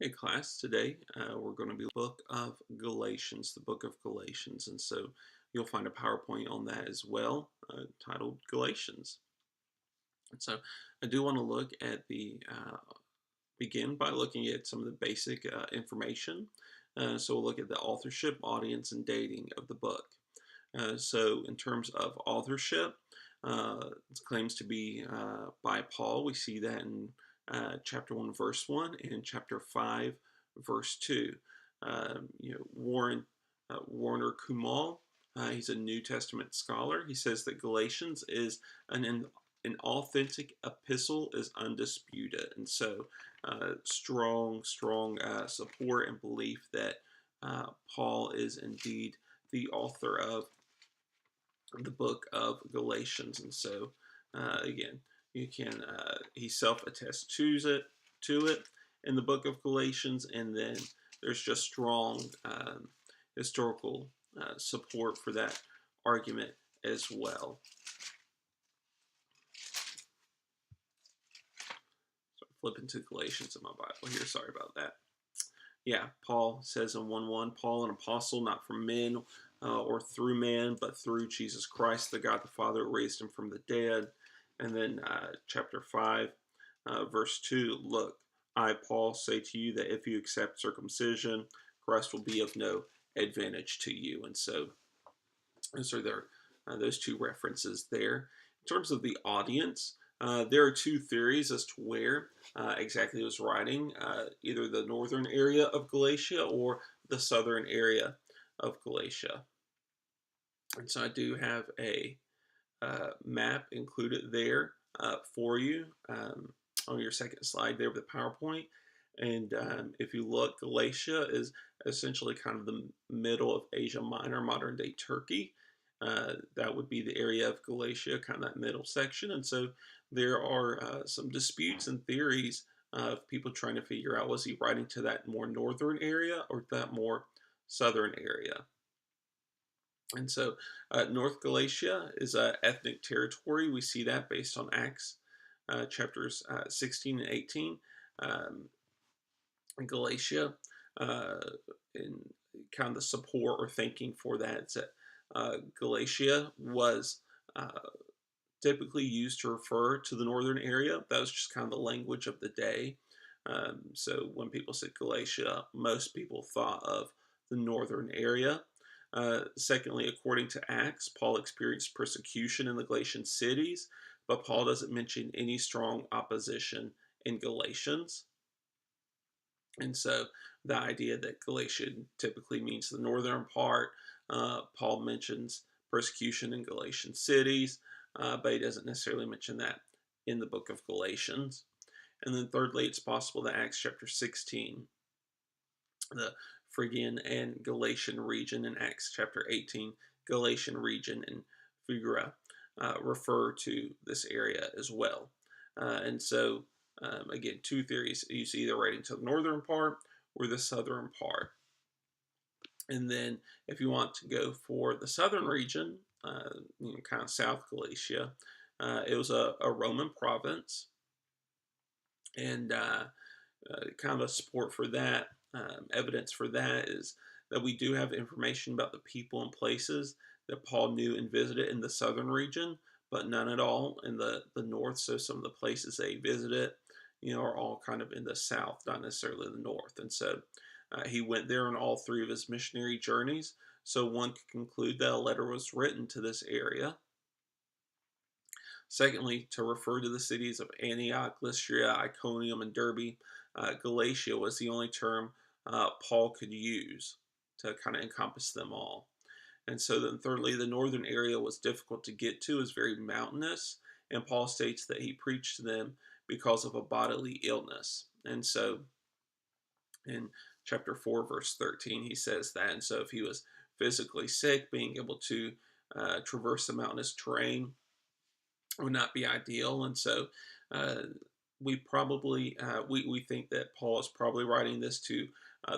Hey class, today we're going to be book of Galatians, the book of Galatians, and so you'll find a PowerPoint on that as well, titled Galatians. And so I do want to look at begin by looking at some of the basic information. So we'll look at the authorship, audience, and dating of the book. So in terms of authorship, it claims to be by Paul. We see that in chapter 1, verse 1, and chapter 5, verse 2. Warner Kumal, he's a New Testament scholar. He says that Galatians is an authentic epistle is undisputed. And so strong support and belief that Paul is indeed the author of the book of Galatians. And so again, you can he self-attests to it in the book of Galatians, and then there's just strong historical support for that argument as well. So flipping to Galatians in my Bible here, sorry about that. Yeah, Paul says in 1:1, Paul, an apostle, not from men or through man, but through Jesus Christ, the God the Father raised him from the dead. And then chapter 5, verse 2, look, I, Paul, say to you that if you accept circumcision, Christ will be of no advantage to you. And so those are those two references there. In terms of the audience, there are two theories as to where exactly he was writing, either the northern area of Galatia or the southern area of Galatia. And so I do have a map included there for you on your second slide there with the PowerPoint. And if you look, Galatia is essentially kind of the middle of Asia Minor, modern day Turkey. That would be the area of Galatia, kind of that middle section. And so there are some disputes and theories of people trying to figure out, was he writing to that more northern area or that more southern area? And so North Galatia is an ethnic territory. We see that based on Acts chapters 16 and 18. Galatia, in kind of the support or thinking for that, it's that Galatia was typically used to refer to the northern area. That was just kind of the language of the day. So when people said Galatia, most people thought of the northern area. Secondly, according to Acts, Paul experienced persecution in the Galatian cities, but Paul doesn't mention any strong opposition in Galatians. And so the idea that Galatia typically means the northern part, Paul mentions persecution in Galatian cities, but he doesn't necessarily mention that in the book of Galatians. And then thirdly, it's possible that Acts chapter 16, the Phrygian and Galatian region, in Acts chapter 18, Galatian region and Phrygia refer to this area as well. And so again, two theories. He's either writing to the northern part or the southern part. And then if you want to go for the southern region, kind of South Galatia, it was a Roman province. And kind of a support for that, evidence for that is that we do have information about the people and places that Paul knew and visited in the southern region, but none at all in the north. So some of the places they visited, are all kind of in the south, not necessarily the north. And so he went there on all three of his missionary journeys. So one could conclude that a letter was written to this area. Secondly, to refer to the cities of Antioch, Lystra, Iconium, and Derbe, Galatia was the only term Paul could use to kind of encompass them all. And so then thirdly, the northern area was difficult to get to, is very mountainous, and Paul states that he preached to them because of a bodily illness. And so in chapter 4, verse 13, he says that. And so if he was physically sick, being able to traverse the mountainous terrain would not be ideal. And so we probably, we think that Paul is probably writing this to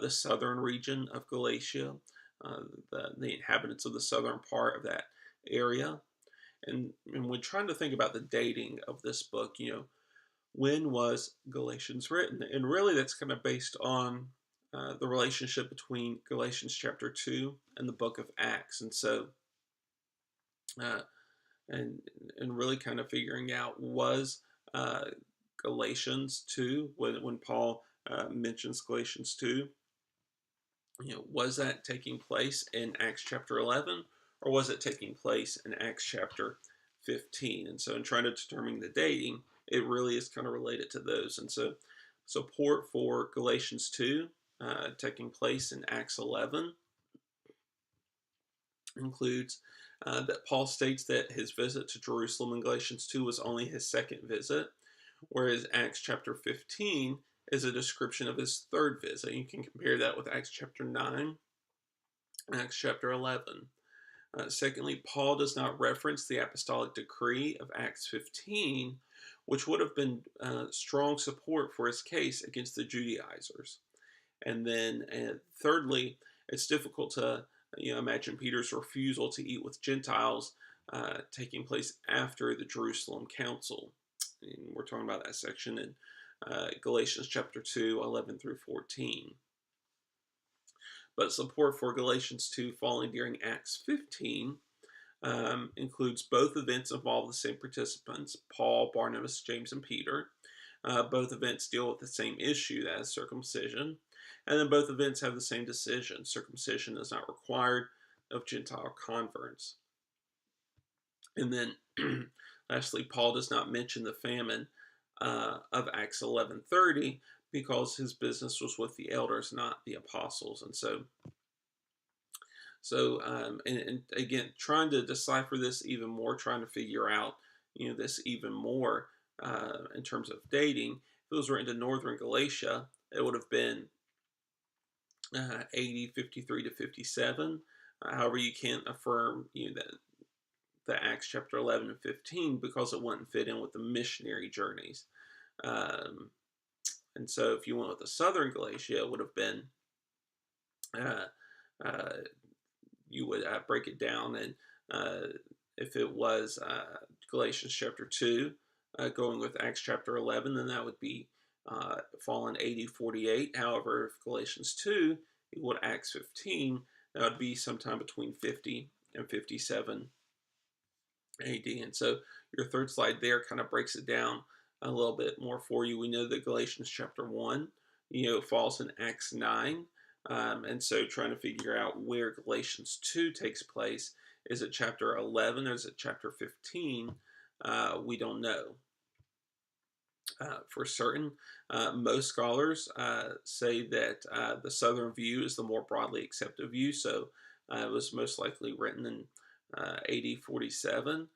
the southern region of Galatia, the inhabitants of the southern part of that area. And when trying to think about the dating of this book, when was Galatians written? And really, that's kind of based on the relationship between Galatians chapter 2 and the book of Acts. And so, uh, and really kind of figuring out, was uh, Galatians 2, when Paul mentions Galatians 2, was that taking place in Acts chapter 11, or was it taking place in Acts chapter 15? And so in trying to determine the dating, it really is kind of related to those. And so support for Galatians 2 taking place in Acts 11 includes that Paul states that his visit to Jerusalem in Galatians 2 was only his second visit, whereas Acts chapter 15 is a description of his third visit. You can compare that with Acts chapter 9 and Acts chapter 11. Secondly, Paul does not reference the apostolic decree of Acts 15, which would have been strong support for his case against the Judaizers. And then, thirdly, it's difficult to imagine Peter's refusal to eat with Gentiles taking place after the Jerusalem Council. And we're talking about that section in Galatians chapter 2, 11 through 14. But support for Galatians 2 falling during Acts 15 includes both events involve the same participants, Paul, Barnabas, James, and Peter. Both events deal with the same issue, that is circumcision. And then both events have the same decision. Circumcision is not required of Gentile converts. And then lastly, Paul does not mention the famine of Acts 11:30 because his business was with the elders, not the apostles. And and again, trying to decipher this even more, trying to figure out, this even more in terms of dating. If it was written to northern Galatia, it would have been AD 53 to 57. However, you can't affirm, that the Acts chapter 11 and 15 because it wouldn't fit in with the missionary journeys. And so if you went with the southern Galatia, it would have been, you would break it down, and if it was Galatians chapter 2, going with Acts chapter 11, then that would be fallen AD 48. However, if Galatians 2 equal to Acts 15, that would be sometime between 50 and 57 AD. And so your third slide there kind of breaks it down a little bit more for you. We know that Galatians chapter 1, falls in Acts 9. And so trying to figure out where Galatians 2 takes place. Is it chapter 11 or is it chapter 15? We don't know. For certain, most scholars say that the southern view is the more broadly accepted view, so it was most likely written in AD 47.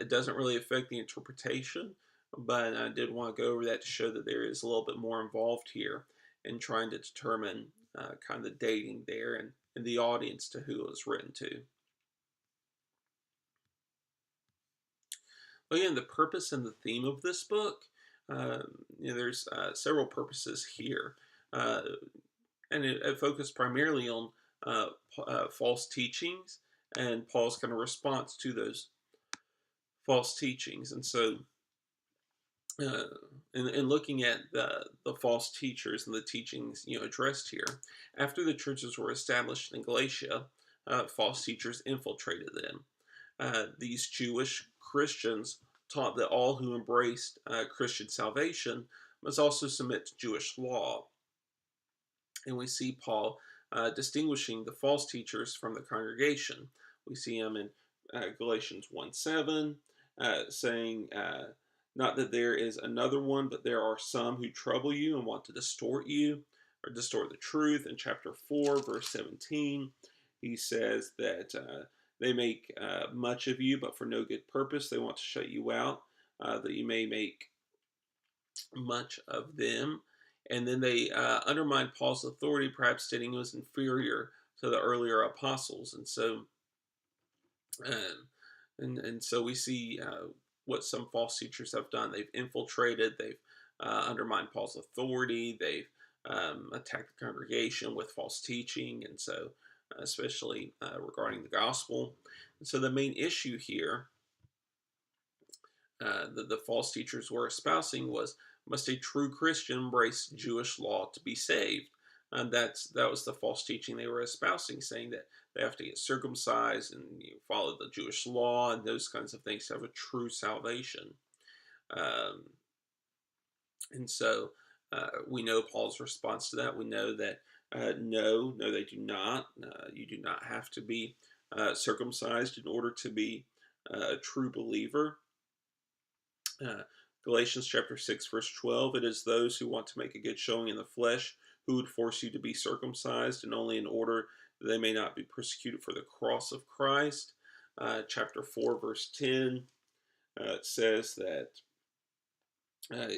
It doesn't really affect the interpretation, but I did want to go over that to show that there is a little bit more involved here in trying to determine kind of the dating there and the audience to who it was written to. Again, the purpose and the theme of this book, there's several purposes here, and it focused primarily on false teachings and Paul's kind of response to those false teachings. And so in looking at the false teachers and the teachings addressed here, after the churches were established in Galatia, false teachers infiltrated them. These Jewish Christians taught that all who embraced Christian salvation must also submit to Jewish law. And we see Paul distinguishing the false teachers from the congregation. We see him in Galatians 1:7 saying, not that there is another one, but there are some who trouble you and want to distort you or distort the truth. In chapter 4, verse 17, he says that they make much of you, but for no good purpose. They want to shut you out, that you may make much of them. And then they undermine Paul's authority, perhaps stating he was inferior to the earlier apostles. And so, and so we see what some false teachers have done. They've infiltrated. They've undermined Paul's authority. They've attacked the congregation with false teaching, and so especially regarding the gospel. And so the main issue here the false teachers were espousing was, must a true Christian embrace Jewish law to be saved? And that was the false teaching they were espousing, saying that they have to get circumcised and follow the Jewish law and those kinds of things to have a true salvation. Um, and so we know Paul's response to that. We know that no, they do not. You do not have to be circumcised in order to be a true believer. Uh, Galatians chapter 6, verse 12, it is those who want to make a good showing in the flesh who would force you to be circumcised, and only in order that they may not be persecuted for the cross of Christ. Chapter 4, verse 10, it says that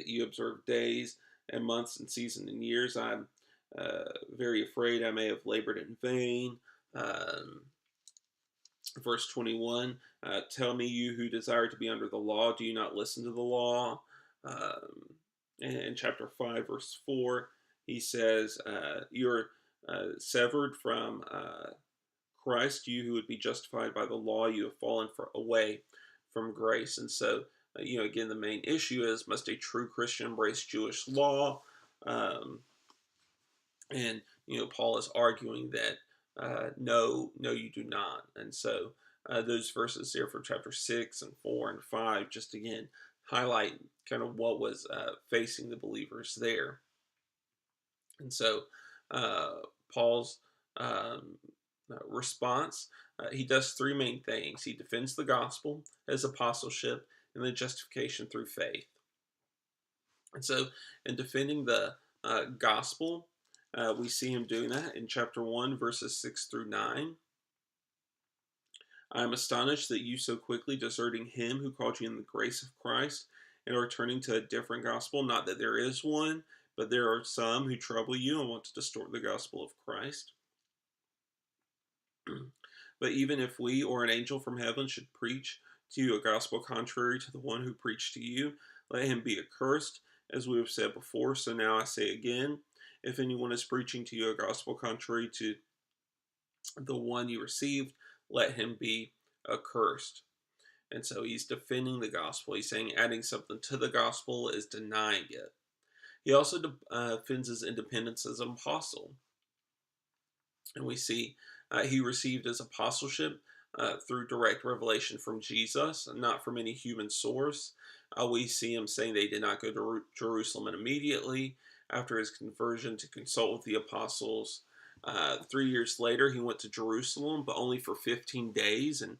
you observe days and months and seasons and years. I'm very afraid I may have labored in vain. Verse 21, tell me, you who desire to be under the law, do you not listen to the law? And in chapter 5, verse 4, he says, you're severed from Christ, you who would be justified by the law, you have fallen away from grace. And so, again, the main issue is, must a true Christian embrace Jewish law? And Paul is arguing that no, you do not. And so those verses there from chapter 6 and 4 and 5 just again highlight kind of what was facing the believers there. And so Paul's response, he does three main things. He defends the gospel, his apostleship, and then justification through faith. And so in defending the gospel, we see him doing that in chapter 1, verses 6 through 9. I am astonished that you so quickly deserting him who called you in the grace of Christ and are turning to a different gospel. Not that there is one, but there are some who trouble you and want to distort the gospel of Christ. But even if we or an angel from heaven should preach to you a gospel contrary to the one who preached to you, let him be accursed, as we have said before. So now I say again, if anyone is preaching to you a gospel contrary to the one you received, let him be accursed. And so he's defending the gospel. He's saying adding something to the gospel is denying it. He also defends his independence as an apostle. And we see he received his apostleship through direct revelation from Jesus, not from any human source. We see him saying they did not go to Jerusalem immediately after his conversion to consult with the apostles. 3 years later, he went to Jerusalem, but only for 15 days, and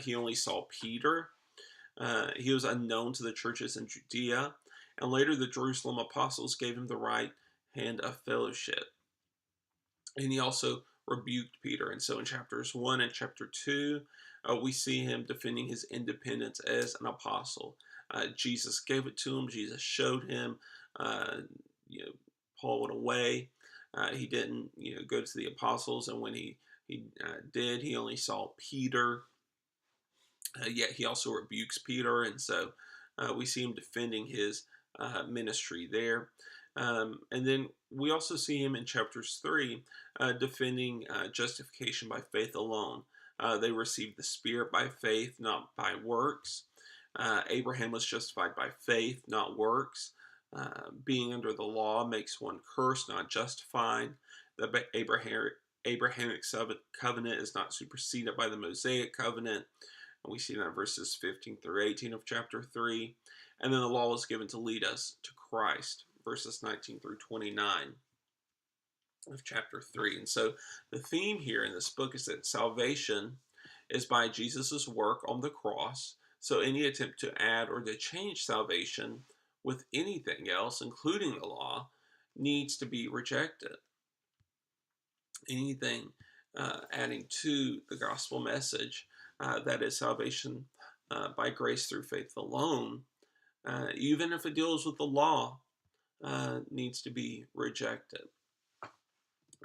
he only saw Peter. He was unknown to the churches in Judea, and later the Jerusalem apostles gave him the right hand of fellowship. And he also rebuked Peter. And so in chapters 1 and chapter 2, we see him defending his independence as an apostle. Jesus gave it to him. Jesus showed him. Paul went away. He didn't, go to the apostles. And when he did, he only saw Peter. Yet he also rebukes Peter. And so we see him defending his ministry there. And then we also see him in chapters 3 defending justification by faith alone. They received the Spirit by faith, not by works. Abraham was justified by faith, not works. Being under the law makes one cursed, not justified. The Abrahamic covenant is not superseded by the Mosaic covenant. And we see that in verses 15 through 18 of chapter 3. And then the law was given to lead us to Christ, verses 19 through 29 of chapter 3. And so the theme here in this book is that salvation is by Jesus' work on the cross. So any attempt to add or to change salvation with anything else, including the law, needs to be rejected. Anything adding to the gospel message, that is salvation by grace through faith alone, even if it deals with the law, needs to be rejected.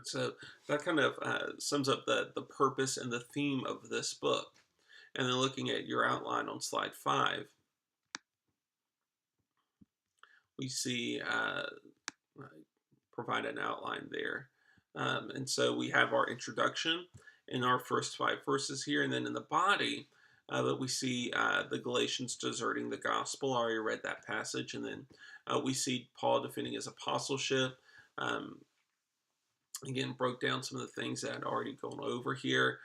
So that kind of sums up the purpose and the theme of this book. And then looking at your outline on slide 5, we see provide an outline there. And so we have our introduction in our first 5 verses here, and then in the body, but we see the Galatians deserting the gospel. I already read that passage. And then we see Paul defending his apostleship. Um, again, broke down some of the things that I'd already gone over here.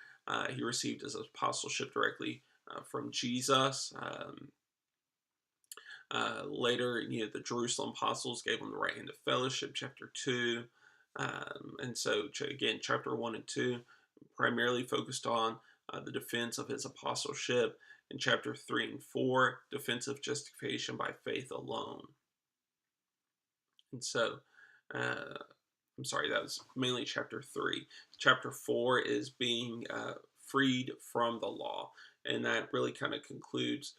He received his apostleship directly from Jesus. Later, the Jerusalem apostles gave him the right hand of fellowship, chapter 2. And so, again, chapter 1 and 2 primarily focused on the defense of his apostleship. In chapter 3 and 4, defense of justification by faith alone. And so, I'm sorry, that was mainly chapter 3. Chapter 4 is being freed from the law. And that really kind of concludes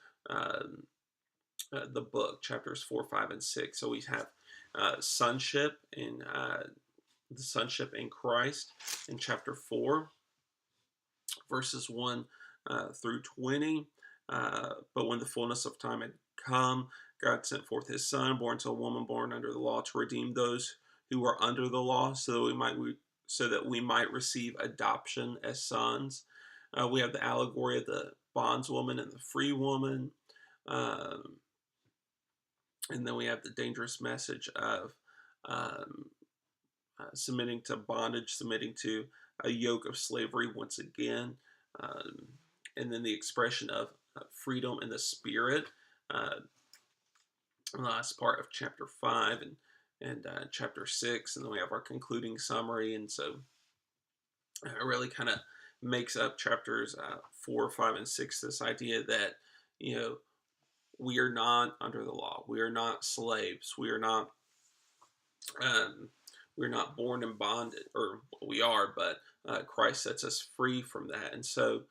the book, chapters 4, 5, and 6. So we have sonship in the sonship in Christ in chapter 4, verses 1 through 20. But when the fullness of time had come, God sent forth his son, born to a woman, born under the law, to redeem those who were under the law, so that we might receive adoption as sons. We have the allegory of the bondswoman and the free woman. And then we have the dangerous message of submitting to bondage, submitting to a yoke of slavery once again. And then the expression of freedom in the spirit. The last part of chapter 5 and chapter 6. And then we have our concluding summary. And so it really kind of makes up chapters 4, 5, and 6, this idea that, we are not under the law. We are not slaves. We're not born in bondage, or we are, but Christ sets us free from that. And so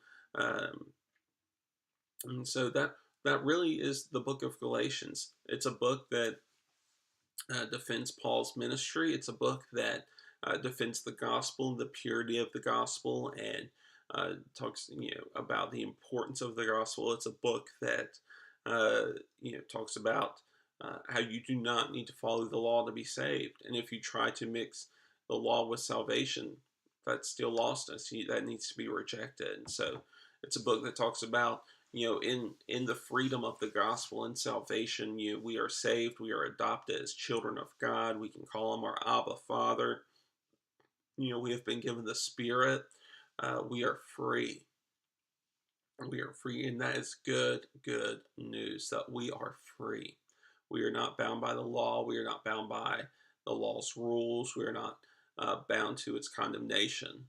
that really is the book of Galatians. It's a book that defends Paul's ministry. It's a book that defends the gospel, the purity of the gospel, and talks about the importance of the gospel. It's a book that talks about how you do not need to follow the law to be saved. And if you try to mix the law with salvation, that's still lostness. That needs to be rejected. And so it's a book that talks about, in the freedom of the gospel and salvation, we are saved, we are adopted as children of God. We can call him our Abba Father. We have been given the Spirit. We are free. We are free, and that is good news, that we are free. We are not bound by the law. We are not bound by the law's rules. We are not bound to its condemnation.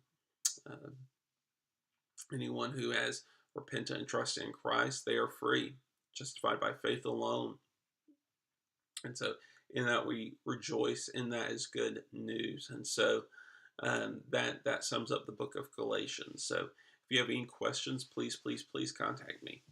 Anyone who has repented and trusted in Christ, they are free, justified by faith alone. And so in that we rejoice, and that is good news. And so that sums up the book of Galatians. So if you have any questions, please contact me.